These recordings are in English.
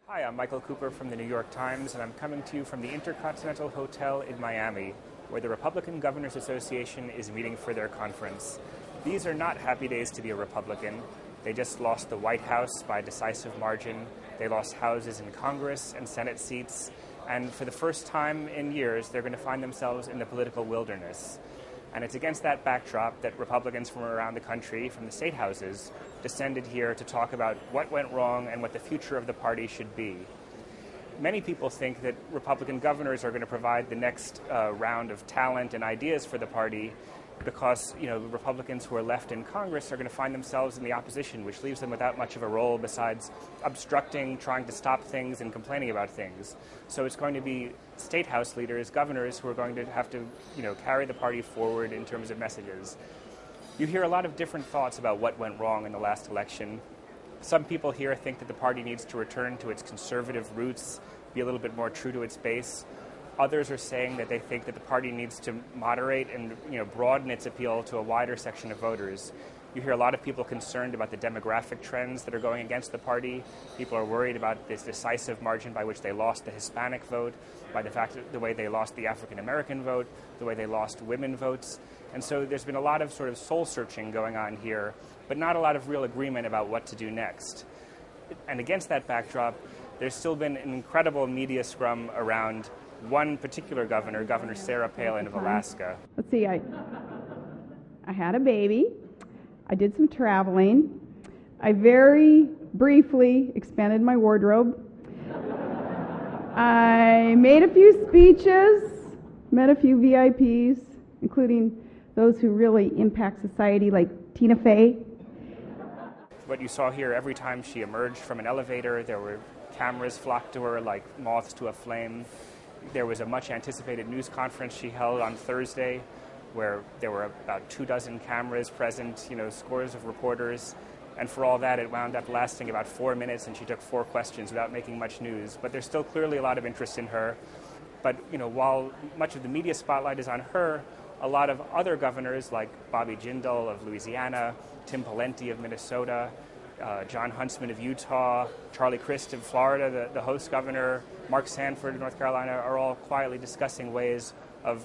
Hi, I'm Michael Cooper from the New York Times, and I'm coming to you from the Intercontinental Hotel in Miami, where the Republican Governors Association is meeting for their conference. These are not happy days to be a Republican. They just lost the White House by a decisive margin. They lost houses in Congress and Senate seats, and for the first time in years, they're going to find themselves in the political wilderness. And it's against that backdrop that Republicans from around the country, from the state houses, descended here to talk about what went wrong and what the future of the party should be. Many people think that Republican governors are going to provide the next round of talent and ideas for the party because, the Republicans who are left in Congress are going to find themselves in the opposition, which leaves them without much of a role besides obstructing, trying to stop things, and complaining about things. So it's going to be state house leaders, governors, who are going to have to, carry the party forward in terms of messages. You hear a lot of different thoughts about what went wrong in the last election. Some people here think that the party needs to return to its conservative roots, be a little bit more true to its base. Others are saying that they think that the party needs to moderate and broaden its appeal to a wider section of voters. You hear a lot of people concerned about the demographic trends that are going against the party. People are worried about this decisive margin by which they lost the Hispanic vote, by the way they lost the African American vote, the way they lost women votes. And so there's been a lot of sort of soul searching going on here, but not a lot of real agreement about what to do next. And against that backdrop, there's still been an incredible media scrum around one particular governor, Governor Sarah Palin of Alaska. Let's see, I had a baby. I did some traveling. I very briefly expanded my wardrobe. I made a few speeches, met a few VIPs, including those who really impact society, like Tina Fey. What you saw here, every time she emerged from an elevator, there were cameras flocked to her like moths to a flame. There was a much anticipated news conference she held on Thursday where there were about 24 cameras present, scores of reporters. And for all that, it wound up lasting about 4 minutes, and she took 4 questions without making much news. But there's still clearly a lot of interest in her. But, while much of the media spotlight is on her, a lot of other governors like Bobby Jindal of Louisiana, Tim Pawlenty of Minnesota, John Huntsman of Utah, Charlie Crist of Florida, the host governor, Mark Sanford of North Carolina, are all quietly discussing ways of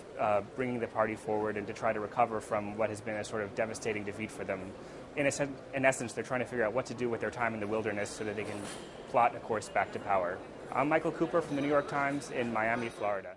bringing the party forward and to try to recover from what has been a sort of devastating defeat for them. In essence, they're trying to figure out what to do with their time in the wilderness so that they can plot a course back to power. I'm Michael Cooper from the New York Times in Miami, Florida.